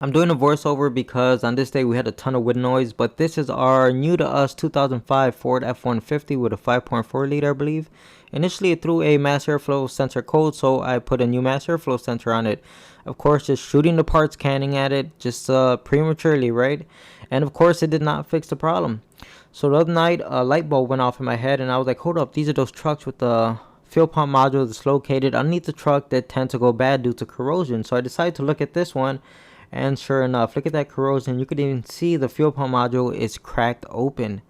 I'm doing a voiceover because on this day we had a ton of wind noise, but this is our new to us 2005 Ford F150 with a 5.4 liter, I believe. Initially it threw a mass airflow sensor code, so I put a new mass airflow sensor on it. Of course, just shooting the parts, canning at it, just prematurely, right? And of course it did not fix the problem. So the other night a light bulb went off in my head and I was like, hold up, these are those trucks with the fuel pump module that's located underneath the truck that tend to go bad due to corrosion. So I decided to look at this one, and sure enough, look at that corrosion. You could even see the fuel pump module is cracked open.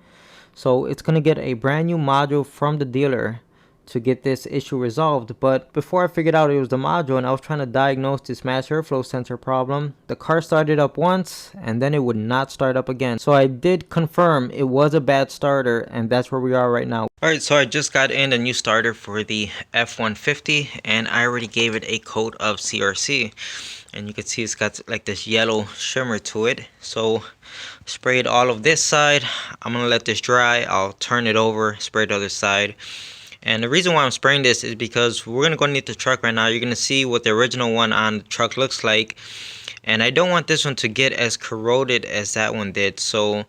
So it's going to get a brand new module from the dealer to get this issue resolved. But before I figured out it was the module and I was trying to diagnose this mass airflow sensor problem, the car started up once and then it would not start up again. So I did confirm it was a bad starter, and that's where we are right now. Alright, so I just got in a new starter for the F150 and I already gave it a coat of CRC. And you can see it's got like this yellow shimmer to it. So sprayed all of this side. I'm gonna let this dry. I'll turn it over, spray the other side. And the reason why I'm spraying this is because we're gonna go underneath the truck right now. You're gonna see what the original one on the truck looks like. And I don't want this one to get as corroded as that one did. So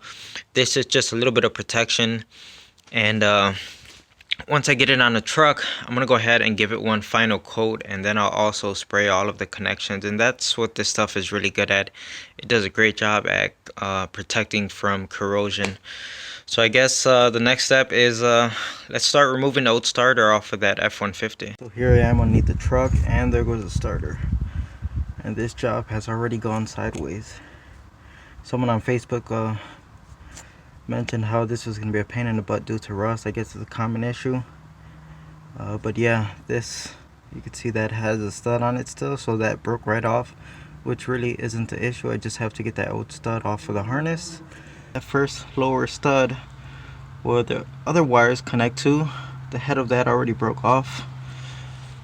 this is just a little bit of protection. And once I get it on the truck, I'm going to go ahead and give it one final coat, and then I'll also spray all of the connections. And that's what this stuff is really good at. It does a great job at protecting from corrosion. So I guess the next step is let's start removing the old starter off of that F150. So here I am underneath the truck, and there goes the starter. And this job has already gone sideways. Someone on Facebook mentioned how this was going to be a pain in the butt due to rust. I guess it's a common issue. But yeah, this, you can see that has a stud on it still, so that broke right off, which really isn't the issue. I just have to get that old stud off of the harness. That first lower stud where the other wires connect to, the head of that already broke off.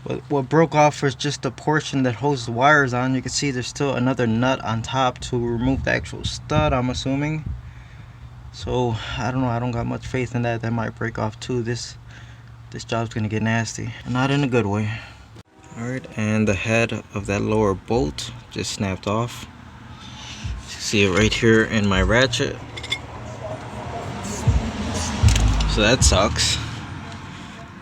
But what broke off was just the portion that holds the wires on. You can see there's still another nut on top to remove the actual stud, I'm assuming. So I don't know, I don't got much faith in that. That might break off too. This job's gonna get nasty, not in a good way. Alright, and the head of that lower bolt just snapped off. You see it right here in my ratchet. So that sucks.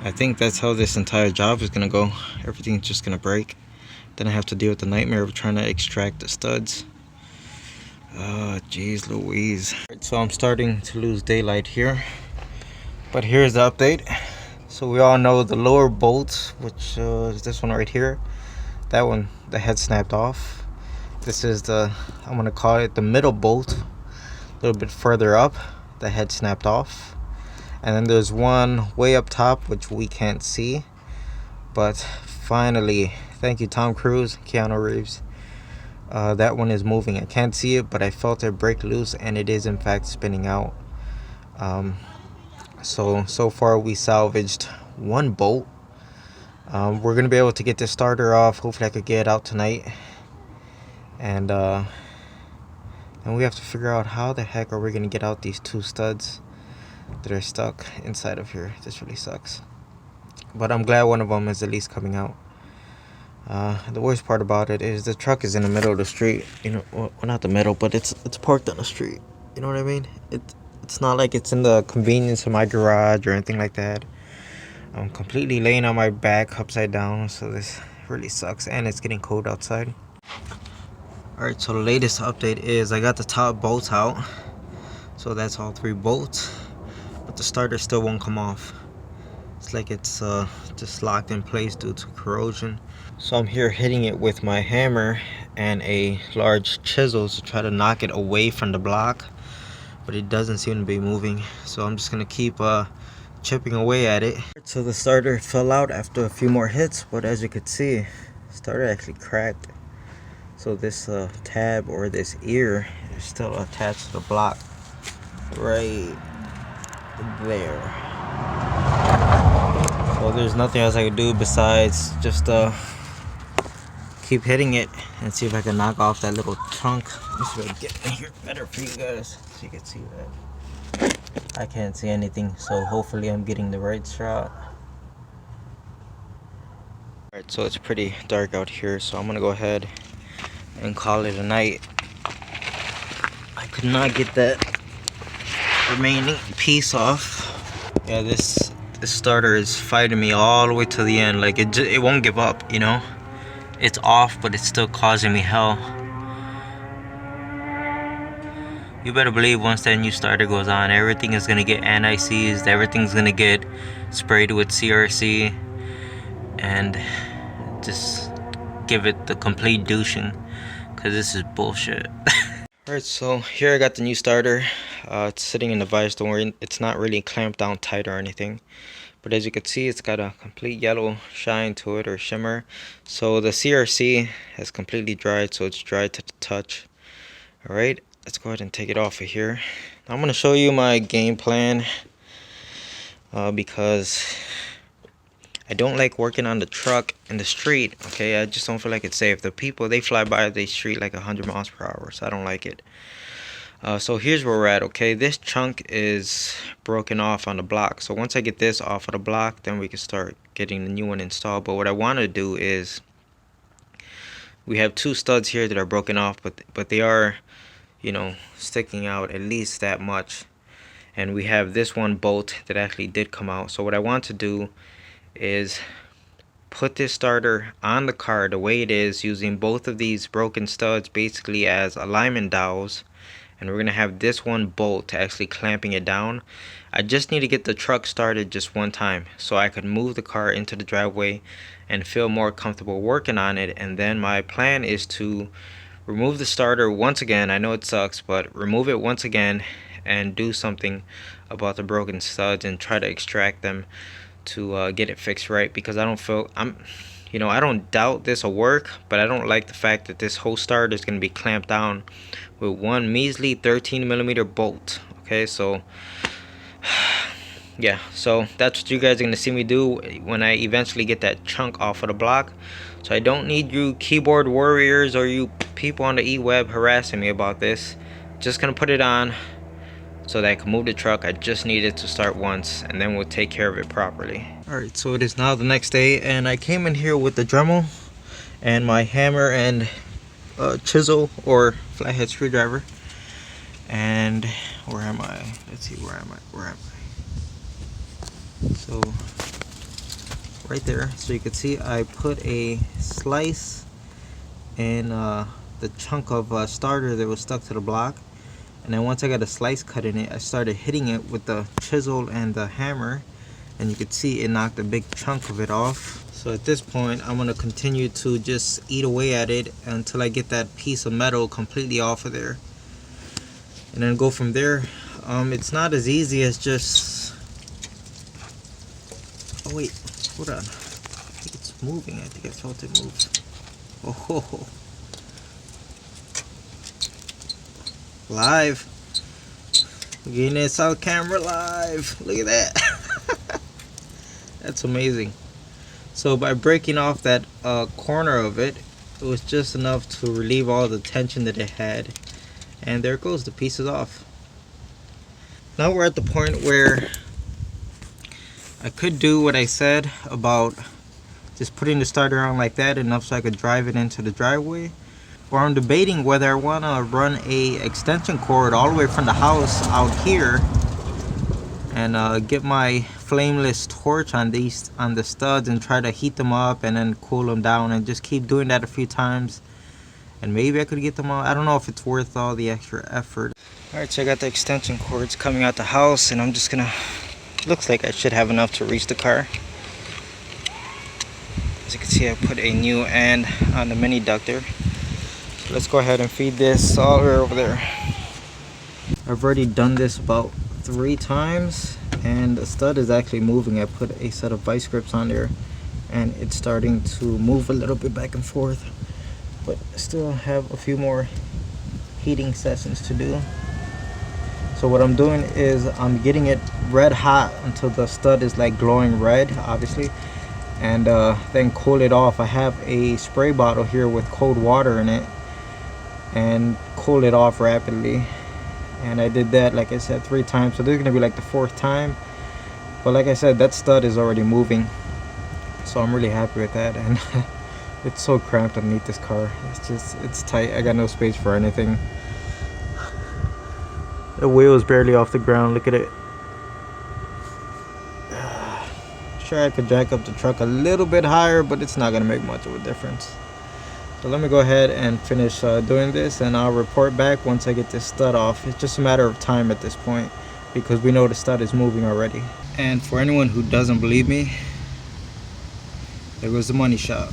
I think that's how this entire job is gonna go. Everything's just gonna break. Then I have to deal with the nightmare of trying to extract the studs. Oh, jeez Louise. So I'm starting to lose daylight here. But here's the update. So we all know the lower bolt, which is this one right here. That one, the head snapped off. This is the, I'm gonna call it the middle bolt. A little bit further up, the head snapped off. And then there's one way up top, which we can't see. But finally, thank you Tom Cruise, Keanu Reeves. That one is moving. I can't see it, but I felt it break loose, and it is in fact spinning out. So far we salvaged one bolt. We're gonna be able to get this starter off. Hopefully I could get it out tonight. And we have to figure out how the heck are we gonna get out these two studs that are stuck inside of here. This really sucks, but I'm glad one of them is at least coming out. The worst part about it is the truck is in the middle of the street. You know, well, not the middle, but it's parked on the street. You know what I mean? It's not like it's in the convenience of my garage or anything like that. I'm completely laying on my back upside down, so this really sucks, and it's getting cold outside. Alright, so the latest update is I got the top bolts out. So that's all three bolts, but the starter still won't come off. It's like it's just locked in place due to corrosion. So I'm here hitting it with my hammer and a large chisel to try to knock it away from the block, but it doesn't seem to be moving. So I'm just gonna keep chipping away at it. So the starter fell out after a few more hits, but as you could see, the starter actually cracked. So this tab or this ear is still attached to the block right there. So there's nothing else I can do besides just keep hitting it and see if I can knock off that little chunk. Let me see if I can get in here better for you guys so you can see that. I can't see anything, so hopefully I'm getting the right shot. Alright, so it's pretty dark out here, so I'm gonna go ahead and call it a night. could not get that remaining piece off. Yeah, this starter is fighting me all the way to the end. Like it won't give up, you know. It's off, but it's still causing me hell. You better believe once that new starter goes on, everything is gonna get anti-seized, everything's gonna get sprayed with CRC, and just give it the complete douching, cause this is bullshit. Alright, so here I got the new starter. It's sitting in the vise. Don't worry, it's not really clamped down tight or anything. But as you can see, it's got a complete yellow shine to it, or shimmer. So the CRC has completely dried, so it's dry to the touch. Alright, let's go ahead and take it off of here. I'm going to show you my game plan, because I don't like working on the truck in the street. Okay, I just don't feel like it's safe. The people, they fly by the street like 100 miles per hour, so I don't like it. So here's where we're at. Okay, this chunk is broken off on the block, so once I get this off of the block, then we can start getting the new one installed. But what I want to do is, we have two studs here that are broken off, but they are, you know, sticking out at least that much, and we have this one bolt that actually did come out. So what I want to do is put this starter on the car the way it is, using both of these broken studs basically as alignment dowels, and we're gonna have this one bolt actually clamping it down. I just need to get the truck started just one time so I could move the car into the driveway and feel more comfortable working on it. And then my plan is to remove the starter once again. I know it sucks, but remove it once again and do something about the broken studs and try to extract them to get it fixed right, because I don't feel I don't doubt this will work, but I don't like the fact that this whole starter is going to be clamped down with one measly 13mm bolt. Okay, so yeah, so that's what you guys are going to see me do when I eventually get that chunk off of the block. So I don't need you keyboard warriors or you people on the e-web harassing me about this. Just going to put it on so that I can move the truck. I just need it to start once, and then we'll take care of it properly. Alright, so it is now the next day, and I came in here with the Dremel and my hammer and chisel or flathead screwdriver. And where am I? Let's see, where am I? So right there, so you can see I put a slice in the chunk of starter that was stuck to the block. And then once I got a slice cut in it, I started hitting it with the chisel and the hammer, and you could see it knocked a big chunk of it off. So at this point, I'm gonna continue to just eat away at it until I get that piece of metal completely off of there, and then go from there. It's not as easy as just, oh wait, hold on, I think it's moving. I think I felt it move. Oh, live. We're getting this out camera live. Look at that. That's amazing. So by breaking off that corner of it, it was just enough to relieve all the tension that it had. And there it goes, the piece is off. Now we're at the point where I could do what I said about just putting the starter on like that, enough so I could drive it into the driveway. Or I'm debating whether I want to run a extension cord all the way from the house out here and get my flameless torch on the studs and try to heat them up and then cool them down, and just keep doing that a few times, and maybe I could get them out. I don't know if it's worth all the extra effort. Alright, so I got the extension cords coming out the house, and I'm just gonna, looks like I should have enough to reach the car. As you can see, I put a new end on the mini ductor. Let's go ahead and feed this all the way over there. I've already done this about 3 times, and the stud is actually moving. I put a set of vice grips on there, and it's starting to move a little bit back and forth, but I still have a few more heating sessions to do. So what I'm doing is I'm getting it red hot until the stud is like glowing red, obviously, and then cool it off. I have a spray bottle here with cold water in it, and cool it off rapidly. And I did that, like I said, 3 times, so this is gonna be like the 4th time. But like I said, that stud is already moving, so I'm really happy with that. And it's so cramped underneath this car. It's tight. I got no space for anything. The wheel's barely off the ground. Look at it. Sure, I could jack up the truck a little bit higher, but it's not gonna make much of a difference. So let me go ahead and finish doing this, and I'll report back once I get this stud off. It's just a matter of time at this point, because we know the stud is moving already. And for anyone who doesn't believe me, there goes the money shot.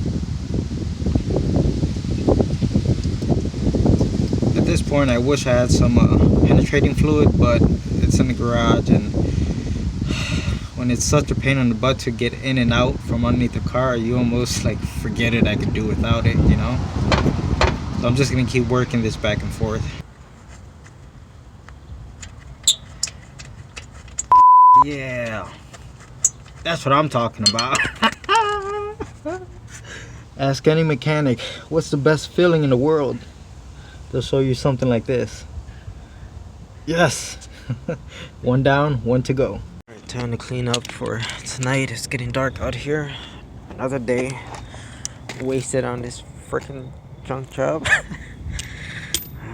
At this point, I wish I had some penetrating fluid, but it's in the garage, and when it's such a pain in the butt to get in and out from underneath the car, you almost like forget it. I could do without it, you know. So I'm just gonna keep working this back and forth. Yeah, that's what I'm talking about. Ask any mechanic, what's the best feeling in the world? They'll show you something like this. Yes. One down, one to go. Alright, time to clean up for tonight. It's getting dark out here. Another day wasted on this freaking junk job.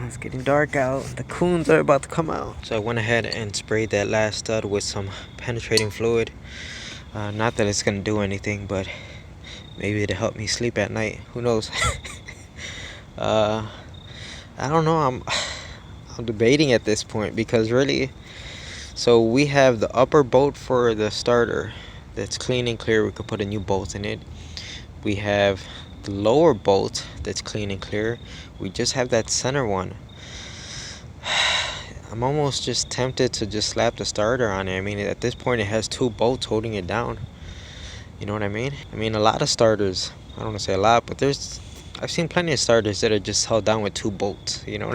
It's getting dark out. The coons are about to come out. So I went ahead and sprayed that last stud with some penetrating fluid. Not that it's gonna do anything, but maybe it'll help me sleep at night. Who knows? I don't know. I'm debating at this point, because really, so we have the upper bolt for the starter that's clean and clear. We could put a new bolt in it. We have the lower bolt that's clean and clear. We just have that center one. I'm almost just tempted to just slap the starter on it. I mean, at this point it has two bolts holding it down. You know what I mean? I mean, a lot of starters, I don't want to say a lot, but I've seen plenty of starters that are just held down with two bolts, you know.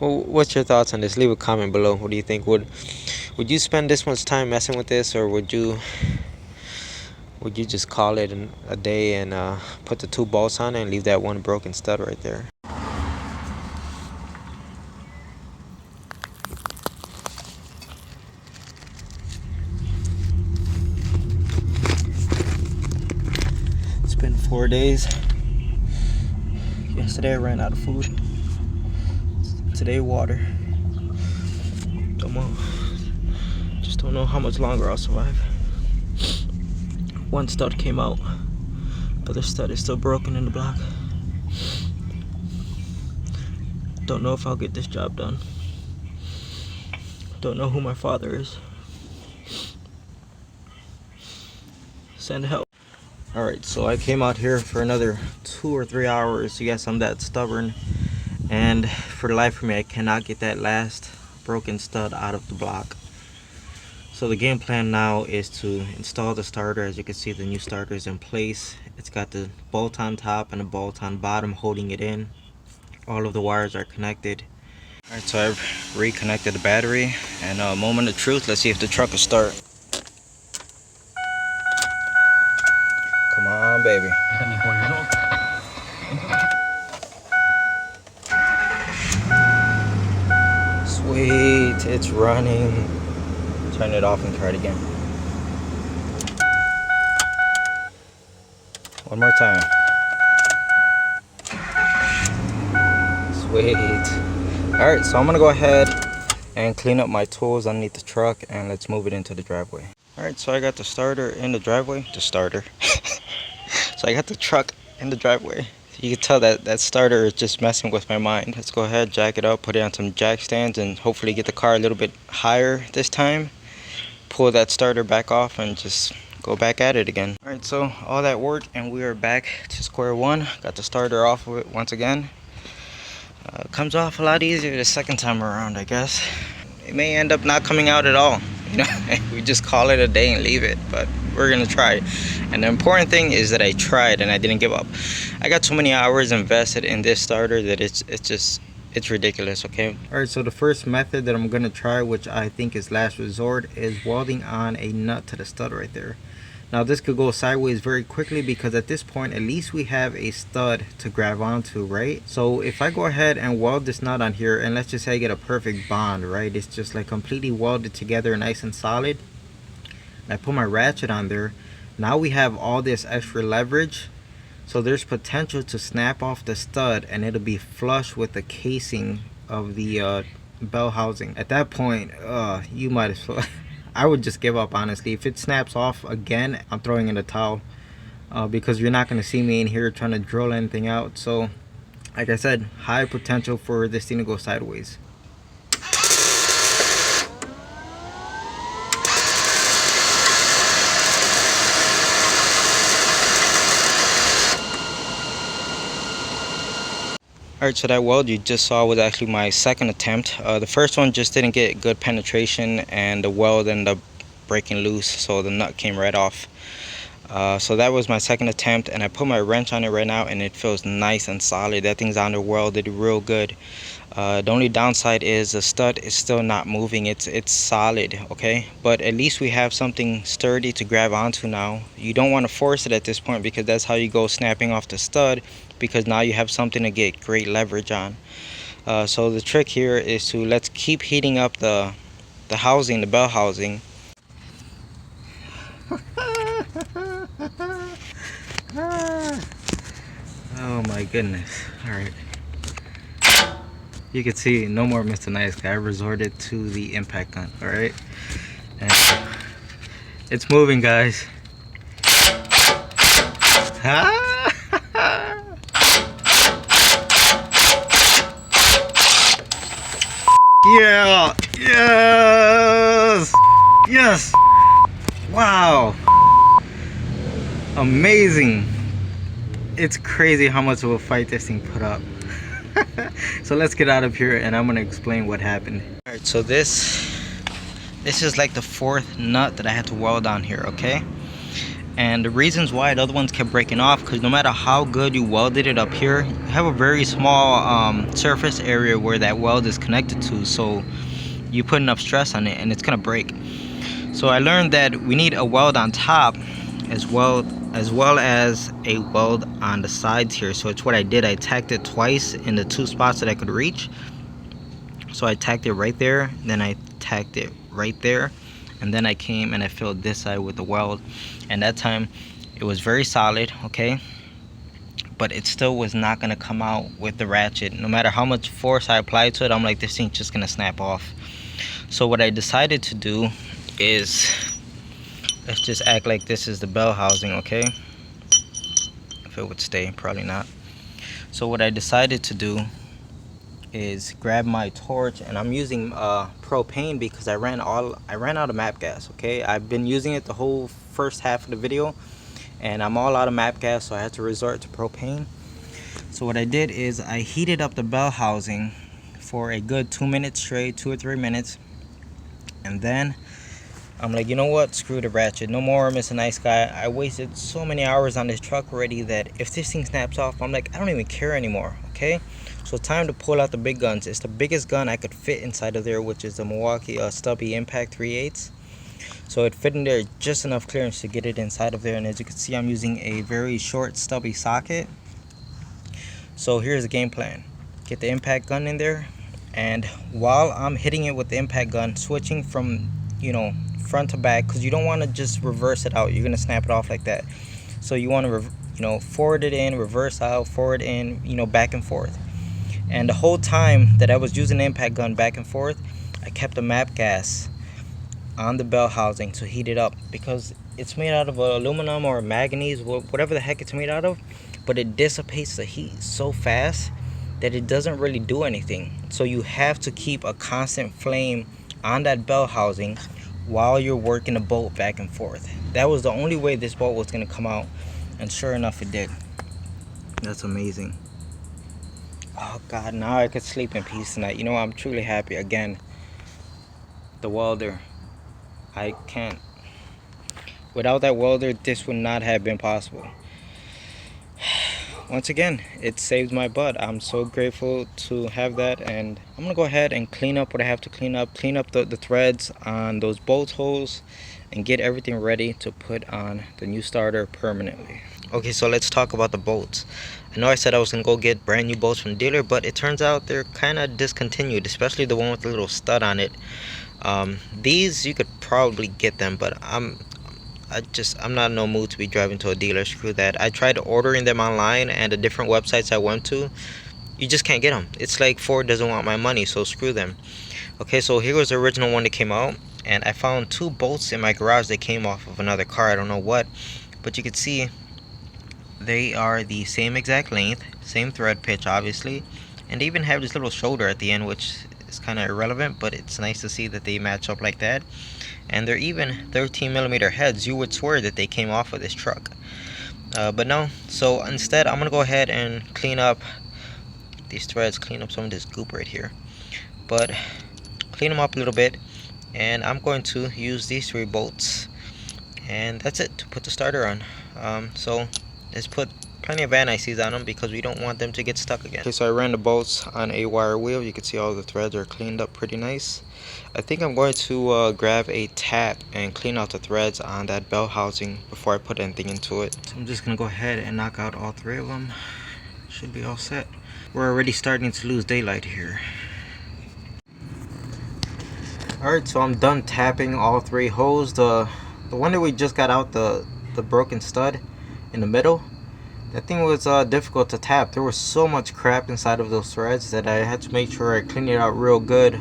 Well, what's your thoughts on this? Leave a comment below. What do you think? Would you spend this much time messing with this, or would you just call it a day and put the two bolts on it and leave that one broken stud right there? It's been 4 days. Yesterday I ran out of food. Today water. Just don't know how much longer I'll survive. One stud came out. The other stud is still broken in the block. Don't know if I'll get this job done. Don't know who my father is. Send help. Alright, so I came out here for another 2 or 3 hours. Yes, I'm that stubborn. And for the life of me, I cannot get that last broken stud out of the block. So the game plan now is to install the starter. As you can see, the new starter is in place. It's got the bolt on top and a bolt on bottom holding it in. All of the wires are connected. Alright, so I've reconnected the battery, and a moment of truth, let's see if the truck will start. Come on, baby. Sweet, it's running. Turn it off and try it again. One more time. Sweet. Alright, so I'm gonna go ahead and clean up my tools underneath the truck, and let's move it into the driveway. Alright, so I got the starter in the driveway. So I got the truck in the driveway. You can tell that that starter is just messing with my mind. Let's go ahead, jack it up, put it on some jack stands, and hopefully get the car a little bit higher this time. Pull that starter back off and just go back at it again. Alright, so all that work and we are back to square one. Got the starter off of it once again. Comes off a lot easier the second time around, I guess. It may end up not coming out at all. You know, we just call it a day and leave it, but we're gonna try. And the important thing is that I tried and I didn't give up. I got so many hours invested in this starter that it's ridiculous. Okay, all right, so the first method that I'm gonna try, which I think is last resort, is welding on a nut to the stud right there. Now this could go sideways very quickly, because at this point at least we have a stud to grab onto, right? So if I go ahead and weld this nut on here, and let's just say I get a perfect bond, right? It's just like completely welded together, nice and solid. I put my ratchet on there. Now we have all this extra leverage, so there's potential to snap off the stud and it'll be flush with the casing of the bell housing. At that point, you might as well. I would just give up, honestly. If it snaps off again, I'm throwing in the towel, because you're not going to see me in here trying to drill anything out. So like I said, high potential for this thing to go sideways. Alright, so that weld you just saw was actually my second attempt. The first one just didn't get good penetration and the weld ended up breaking loose, so the nut came right off. So that was my second attempt, and I put my wrench on it right now and it feels nice and solid. That thing's under welded real good. The only downside is the stud is still not moving. It's solid, okay, but at least we have something sturdy to grab onto now. You don't want to force it at this point, because that's how you go snapping off the stud, because now you have something to get great leverage on. So the trick here is to let's keep heating up the housing, the bell housing. Oh my goodness. All right, you can see no more Mr. Nice Guy. I resorted to the impact gun. All right, and it's moving, guys. Yeah, yes, yes, wow, amazing. It's crazy how much of a fight this thing put up. So let's get out of here and I'm gonna explain what happened. All right, so this is like the fourth nut that I had to weld on here, okay? And the reasons why the other ones kept breaking off, because no matter how good you welded it up here, you have a very small surface area where that weld is connected to, so you put enough stress on it and it's gonna break. So I learned that we need a weld on top as well as a weld on the sides here. So it's what I did. I tacked it twice in the two spots that I could reach. So I tacked it right there, then I tacked it right there, and then I came and I filled this side with the weld, and that time it was very solid, okay, but it still was not going to come out with the ratchet. No matter how much force I applied to it, I'm like, this thing's just going to snap off. So what I decided to do is, let's just act like this is the bell housing, okay? If it would stay, probably not. So what I decided to do is grab my torch, and I'm using propane because I ran out of map gas, okay? I've been using it the whole first half of the video and I'm all out of map gas, so I had to resort to propane. So what I did is I heated up the bell housing for a good 2 minutes straight, 2 or 3 minutes, and then I'm like, you know what, screw the ratchet, no more Mr. Nice Guy. I wasted so many hours on this truck already that if this thing snaps off, I'm like, I don't even care anymore, okay? So time to pull out the big guns. It's the biggest gun I could fit inside of there, which is the Milwaukee Stubby Impact 3/8. So it fit in there just enough clearance to get it inside of there, and as you can see, I'm using a very short stubby socket. So here's the game plan. Get the impact gun in there, and while I'm hitting it with the impact gun, switching from, you know, front to back, because you don't want to just reverse it out. You're going to snap it off like that. So you want to, forward it in, reverse out, forward in, back and forth. And the whole time that I was using the impact gun back and forth, I kept the map gas on the bell housing to heat it up, because it's made out of aluminum or manganese, whatever the heck it's made out of, but it dissipates the heat so fast that it doesn't really do anything. So you have to keep a constant flame on that bell housing while you're working the bolt back and forth. That was the only way this bolt was going to come out, and sure enough it did. That's amazing. Oh god, now I could sleep in peace tonight. I'm truly happy. Again, the welder, I can't, without that welder this would not have been possible. Once again, it saved my butt. I'm so grateful to have that, and I'm gonna go ahead and clean up what I have to clean up the threads on those bolt holes and get everything ready to put on the new starter permanently. Okay, so let's talk about the bolts. I know I said I was gonna go get brand new bolts from the dealer, but it turns out they're kind of discontinued, especially the one with the little stud on it. These you could probably get them, but I'm not in no mood to be driving to a dealer. Screw that. I tried ordering them online, and the different websites I went to, you just can't get them. It's like Ford doesn't want my money, so screw them. Okay, so here was the original one that came out, and I found two bolts in my garage that came off of another car. I don't know what, but you can see they are the same exact length, same thread pitch obviously, and they even have this little shoulder at the end, which is kind of irrelevant, but it's nice to see that they match up like that. And they're even 13mm heads. You would swear that they came off of this truck, but no. So instead I'm gonna go ahead and clean up these threads, clean up some of this goop right here, but clean them up a little bit, and I'm going to use these 3 bolts, and that's it to put the starter on. So let's put plenty of anti-seize on them because we don't want them to get stuck again. Okay, so I ran the bolts on a wire wheel. You can see all the threads are cleaned up pretty nice. I think I'm going to grab a tap and clean out the threads on that bell housing before I put anything into it. So I'm just gonna go ahead and knock out all 3 of them. Should be all set. We're already starting to lose daylight here. Alright, so I'm done tapping all 3 holes. The one that we just got out, the broken stud in the middle, that thing was difficult to tap. There was so much crap inside of those threads that I had to make sure I cleaned it out real good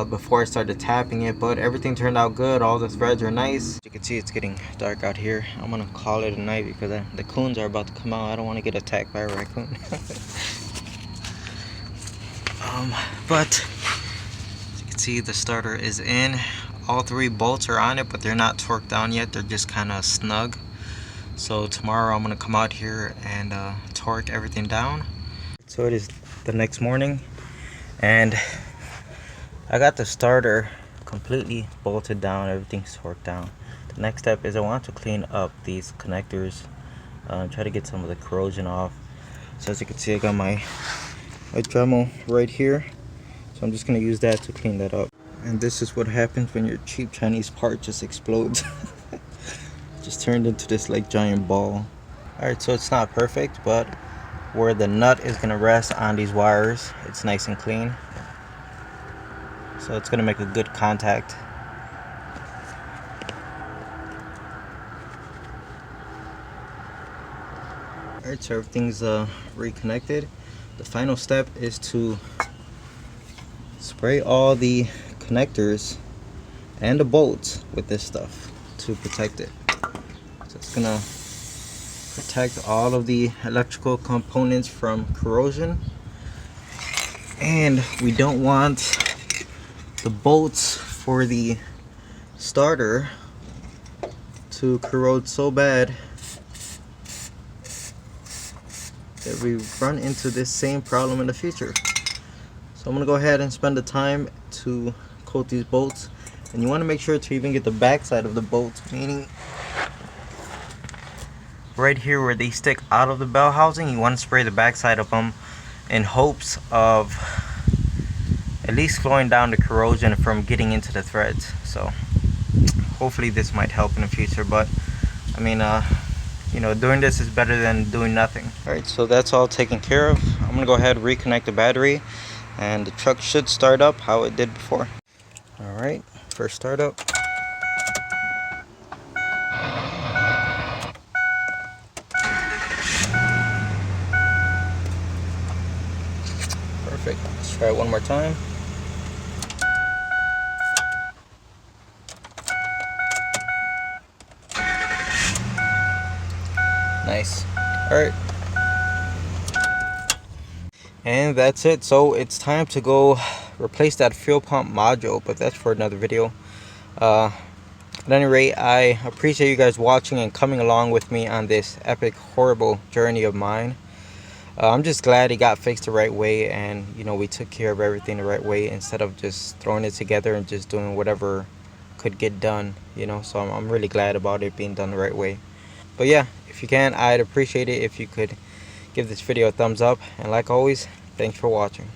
before I started tapping it, but everything turned out good. All the threads are nice. You can see it's getting dark out here. I'm gonna call it a night because the coons are about to come out. I don't want to get attacked by a raccoon. But as you can see, the starter is in. All 3 bolts are on it, but they're not torqued down yet. They're just kind of snug. So tomorrow I'm gonna come out here and torque everything down. So it is the next morning, and I got the starter completely bolted down. Everything's torqued down. The next step is I want to clean up these connectors, try to get some of the corrosion off. So as you can see, I got my Dremel right here, so I'm just gonna use that to clean that up. And this is what happens when your cheap Chinese part just explodes. Just turned into this like giant ball. Alright, so it's not perfect, but where the nut is gonna rest on these wires, it's nice and clean, so it's gonna make a good contact. Alright, so everything's reconnected. The final step is to spray all the connectors and the bolts with this stuff to protect it. So it's gonna protect all of the electrical components from corrosion, and we don't want the bolts for the starter to corrode so bad that we run into this same problem in the future. So I'm gonna go ahead and spend the time to coat these bolts, and you want to make sure to even get the back side of the bolts, meaning right here where they stick out of the bell housing. You want to spray the back side of them in hopes of at least slowing down the corrosion from getting into the threads. So hopefully this might help in the future, but I mean, you know, doing this is better than doing nothing. Alright, so that's all taken care of. I'm gonna go ahead and reconnect the battery, and the truck should start up how it did before. Alright, first startup. Perfect. Let's try it one more time. Nice. Alright. And that's it. So it's time to go replace that fuel pump module, but that's for another video. At any rate, I appreciate you guys watching and coming along with me on this epic, horrible journey of mine. I'm just glad it got fixed the right way, and you know, we took care of everything the right way instead of just throwing it together and just doing whatever could get done, you know. So I'm really glad about it being done the right way. But yeah, if you can, I'd appreciate it if you could give this video a thumbs up, and like always, thanks for watching.